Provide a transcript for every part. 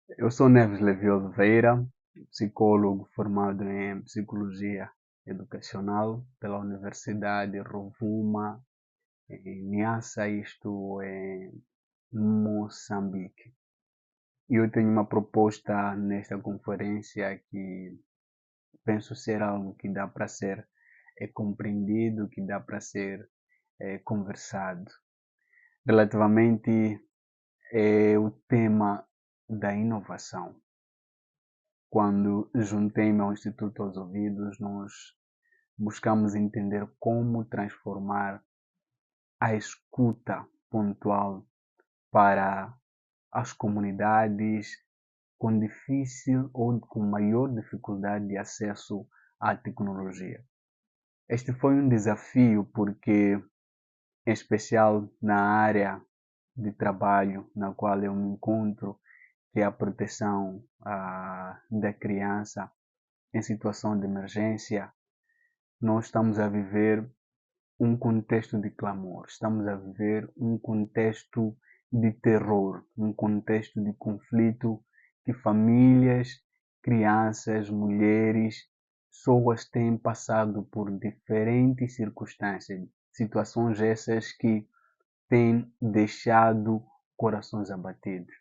Eu sou Neves Levi Oliveira, psicólogo formado em Psicologia Educacional pela Universidade Rovuma, em Niassa, isto em Moçambique. E eu tenho uma proposta nesta conferência que penso ser algo que dá para ser compreendido, que dá para ser conversado. Relativamente o tema da inovação. Quando juntei-me ao Instituto aos Ouvidos, nós buscamos entender como transformar a escuta pontual para as comunidades com difícil ou com maior dificuldade de acesso à tecnologia. Este foi um desafio porque, em especial na área de trabalho na qual eu me encontro, que é a proteção da criança em situação de emergência, nós estamos a viver um contexto de clamor, estamos a viver um contexto de terror, um contexto de conflito que famílias, crianças, mulheres, pessoas têm passado por diferentes circunstâncias, situações essas que têm deixado corações abatidos.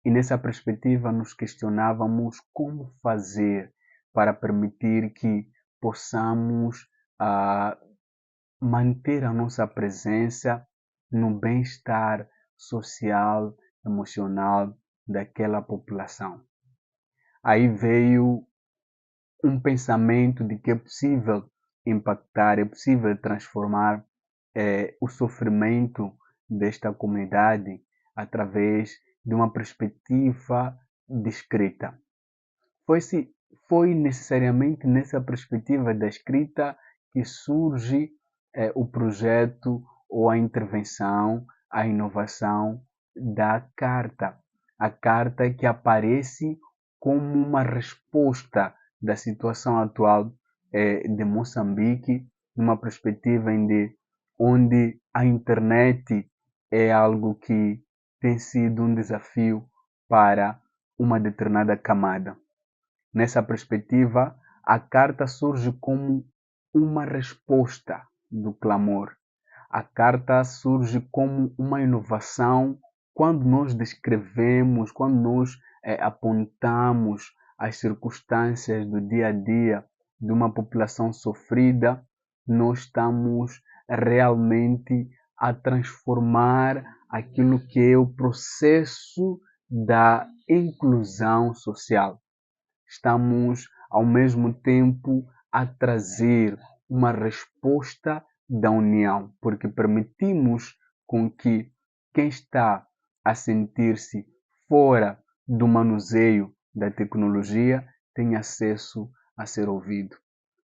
E nessa perspectiva nos questionávamos como fazer para permitir que possamos ah, manter a nossa presença no bem-estar social, emocional daquela população. Aí veio um pensamento de que é possível impactar, é possível transformar o sofrimento desta comunidade através de uma perspectiva de escrita. Foi, foi necessariamente nessa perspectiva da escrita que surge o projeto ou a intervenção, a inovação da carta. A carta que aparece como uma resposta da situação atual de Moçambique, numa perspectiva onde a internet é algo que tem sido um desafio para uma determinada camada. Nessa perspectiva, a carta surge como uma resposta do clamor. A carta surge como uma inovação quando nós descrevemos, quando nós apontamos as circunstâncias do dia a dia de uma população sofrida, nós estamos realmente a transformar aquilo que é o processo da inclusão social. Estamos, ao mesmo tempo, a trazer uma resposta da união, porque permitimos com que quem está a sentir-se fora do manuseio da tecnologia tenha acesso a ser ouvido,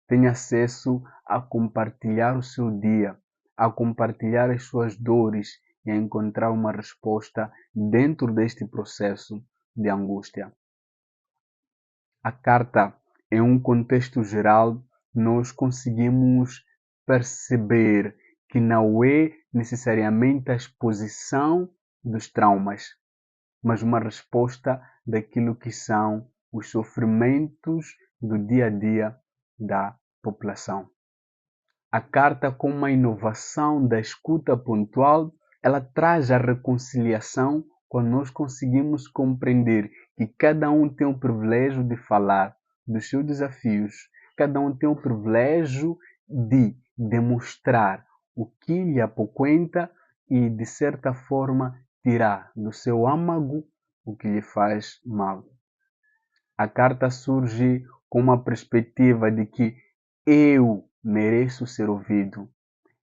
tenha acesso a compartilhar o seu dia, a compartilhar as suas dores e a encontrar uma resposta dentro deste processo de angústia. A carta, em um contexto geral, nós conseguimos perceber que não é necessariamente a exposição dos traumas, mas uma resposta daquilo que são os sofrimentos do dia a dia da população. A carta, como uma inovação da escuta pontual, ela traz a reconciliação quando nós conseguimos compreender que cada um tem o privilégio de falar dos seus desafios, cada um tem o privilégio de demonstrar o que lhe apoquenta e, de certa forma, tirar do seu âmago o que lhe faz mal. A carta surge com uma perspectiva de que eu mereço ser ouvido,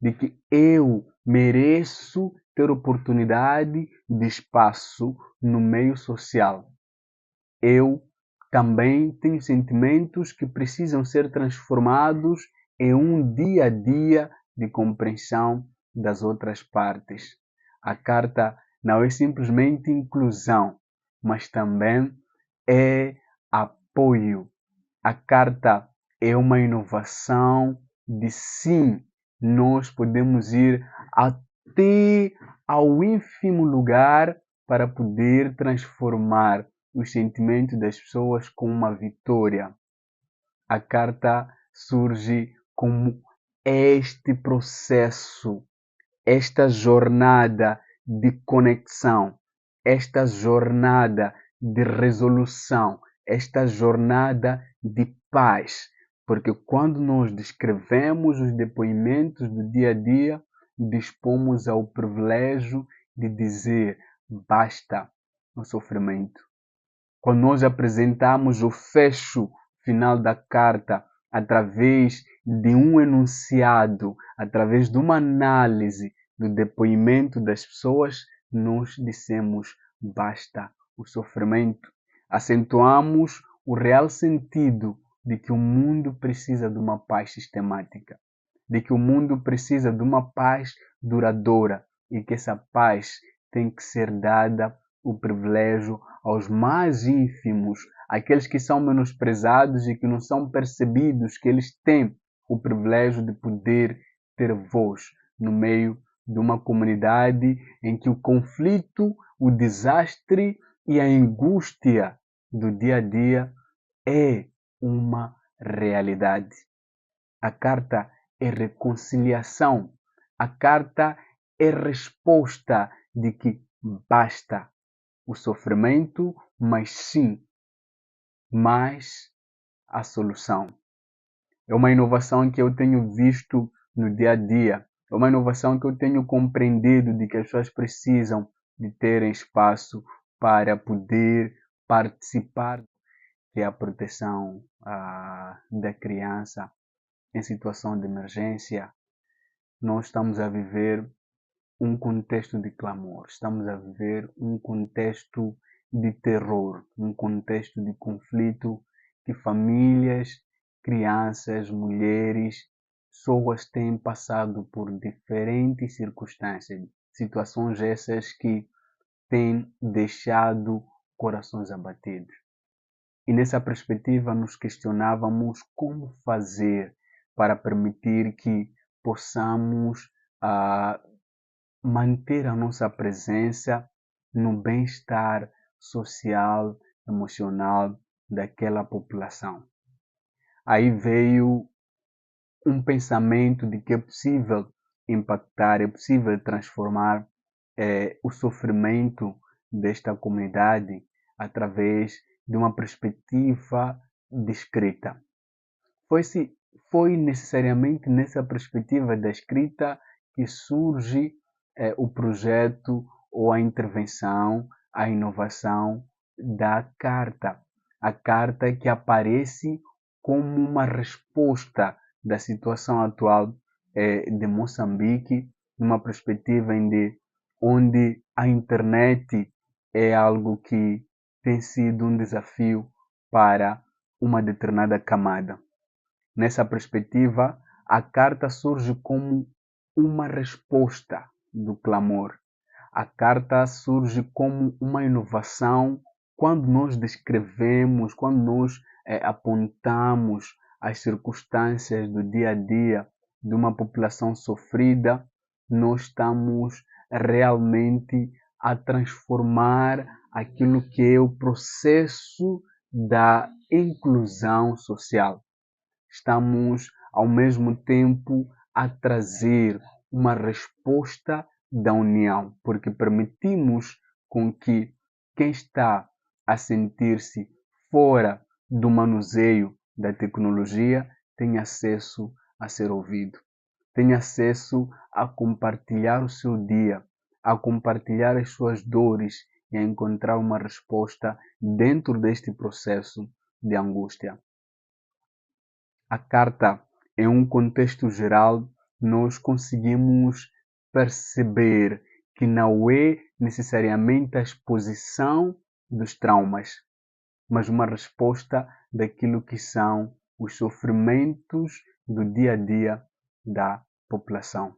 de que eu mereço ter oportunidade de espaço no meio social. Eu também tenho sentimentos que precisam ser transformados em um dia a dia de compreensão das outras partes. A carta não é simplesmente inclusão, mas também é apoio. A carta é uma inovação de sim, nós podemos ir até ao ínfimo lugar para poder transformar os sentimentos das pessoas com uma vitória. A carta surge como este processo, esta jornada de conexão, esta jornada de resolução, esta jornada de paz. Porque quando nós descrevemos os depoimentos do dia a dia, dispomos ao privilégio de dizer basta no sofrimento. Quando nós apresentamos o fecho final da carta através de um enunciado, através de uma análise do depoimento das pessoas, nós dissemos basta o sofrimento. Acentuamos o real sentido de que o mundo precisa de uma paz sistemática, de que o mundo precisa de uma paz duradoura e que essa paz tem que ser dada o privilégio aos mais ínfimos, aqueles que são menosprezados e que não são percebidos, que eles têm o privilégio de poder ter voz no meio de uma comunidade em que o conflito, o desastre e a angústia do dia a dia é uma realidade. A carta é reconciliação. A carta é resposta de que basta o sofrimento, mas sim, mais a solução. É uma inovação que eu tenho visto no dia a dia. É uma inovação que eu tenho compreendido de que as pessoas precisam de terem espaço para poder participar que é a proteção da criança em situação de emergência. Nós estamos a viver um contexto de clamor, estamos a viver um contexto de terror, um contexto de conflito que famílias, crianças, mulheres, pessoas têm passado por diferentes circunstâncias, situações essas que têm deixado corações abatidos. E nessa perspectiva nos questionávamos como fazer para permitir que possamos manter a nossa presença no bem-estar social, emocional daquela população. Aí veio um pensamento de que é possível impactar, é possível transformar o sofrimento desta comunidade através de uma perspectiva de escrita. Foi necessariamente nessa perspectiva da escrita que surge o projeto ou a intervenção, a inovação da carta. A carta que aparece como uma resposta da situação atual de Moçambique, numa perspectiva onde a internet é algo que tem sido um desafio para uma determinada camada. Nessa perspectiva, a carta surge como uma resposta do clamor. A carta surge como uma inovação quando nós descrevemos, quando nós apontamos as circunstâncias do dia a dia de uma população sofrida, nós estamos realmente a transformar aquilo que é o processo da inclusão social. Estamos, ao mesmo tempo, a trazer uma resposta da união, porque permitimos com que quem está a sentir-se fora do manuseio da tecnologia tenha acesso a ser ouvido, tenha acesso a compartilhar o seu dia, a compartilhar as suas dores e a encontrar uma resposta dentro deste processo de angústia. A carta, em um contexto geral, nós conseguimos perceber que não é necessariamente a exposição dos traumas, mas uma resposta daquilo que são os sofrimentos do dia a dia da população.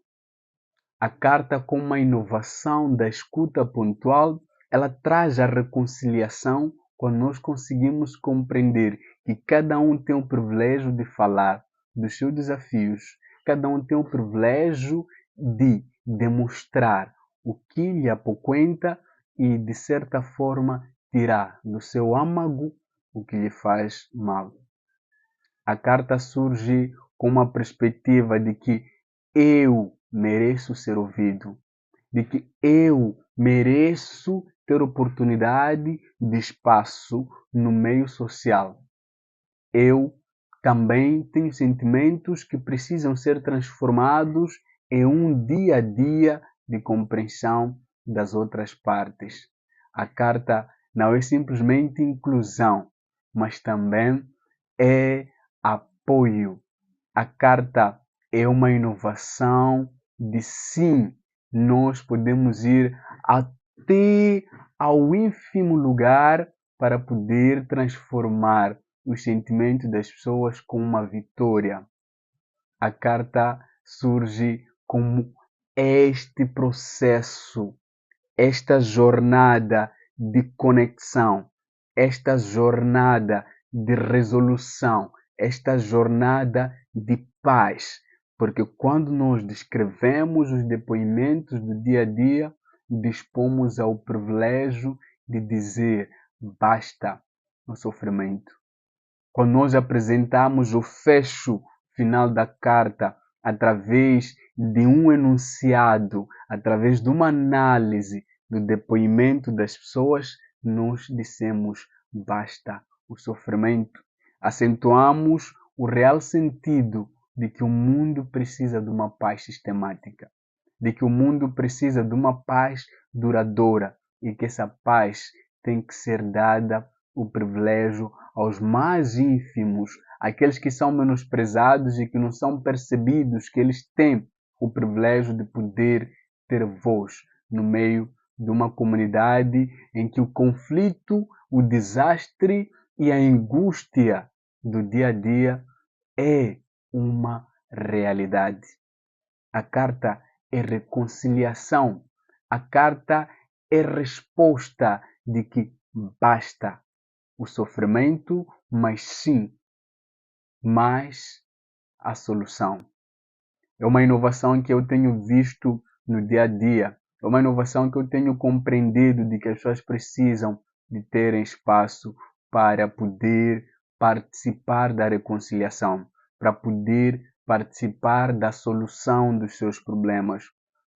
A carta, como uma inovação da escuta pontual, ela traz a reconciliação quando nós conseguimos compreender que cada um tem o privilégio de falar dos seus desafios, cada um tem o privilégio de demonstrar o que lhe apoquenta e, de certa forma, tirar do seu âmago o que lhe faz mal. A carta surge com uma perspectiva de que eu mereço ser ouvido, de que eu mereço ter oportunidade de espaço no meio social. Eu também tenho sentimentos que precisam ser transformados em um dia a dia de compreensão das outras partes. A carta não é simplesmente inclusão, mas também é apoio. A carta é uma inovação de sim, nós podemos ir até ao ínfimo lugar para poder transformar os sentimentos das pessoas com uma vitória. A carta surge como este processo, esta jornada de conexão, esta jornada de resolução, esta jornada de paz. Porque quando nós descrevemos os depoimentos do dia a dia, dispomos ao privilégio de dizer basta no sofrimento. Quando nós apresentamos o fecho final da carta através de um enunciado, através de uma análise do depoimento das pessoas, nós dissemos basta o sofrimento. Acentuamos o real sentido de que o mundo precisa de uma paz sistemática, de que o mundo precisa de uma paz duradoura e que essa paz tem que ser dada o privilégio aos mais ínfimos, aqueles que são menosprezados e que não são percebidos, que eles têm o privilégio de poder ter voz no meio de uma comunidade em que o conflito, o desastre e a angústia do dia a dia é uma realidade. A carta é reconciliação. A carta é resposta de que basta o sofrimento, mas sim, mais a solução. É uma inovação que eu tenho visto no dia a dia. É uma inovação que eu tenho compreendido de que as pessoas precisam de terem espaço para poder participar da reconciliação, para poder participar da solução dos seus problemas.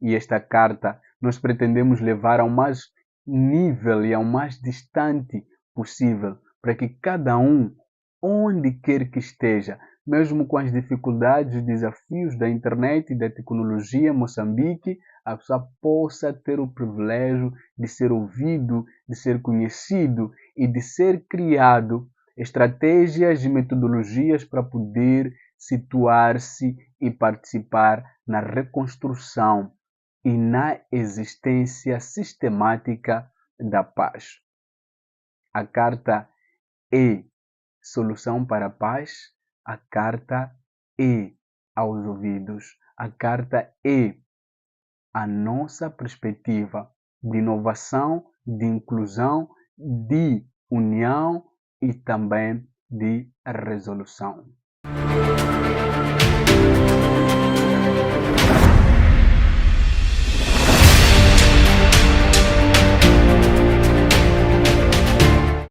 E esta carta nós pretendemos levar ao mais nível e ao mais distante possível, para que cada um, onde quer que esteja, mesmo com as dificuldades e desafios da internet e da tecnologia, Moçambique, a pessoa possa ter o privilégio de ser ouvido, de ser conhecido e de ser criado estratégias e metodologias para poder situar-se e participar na reconstrução e na existência sistemática da paz. A carta é solução para a paz, a carta é aos ouvidos, a carta é a nossa perspectiva de inovação, de inclusão, de união e também de resolução.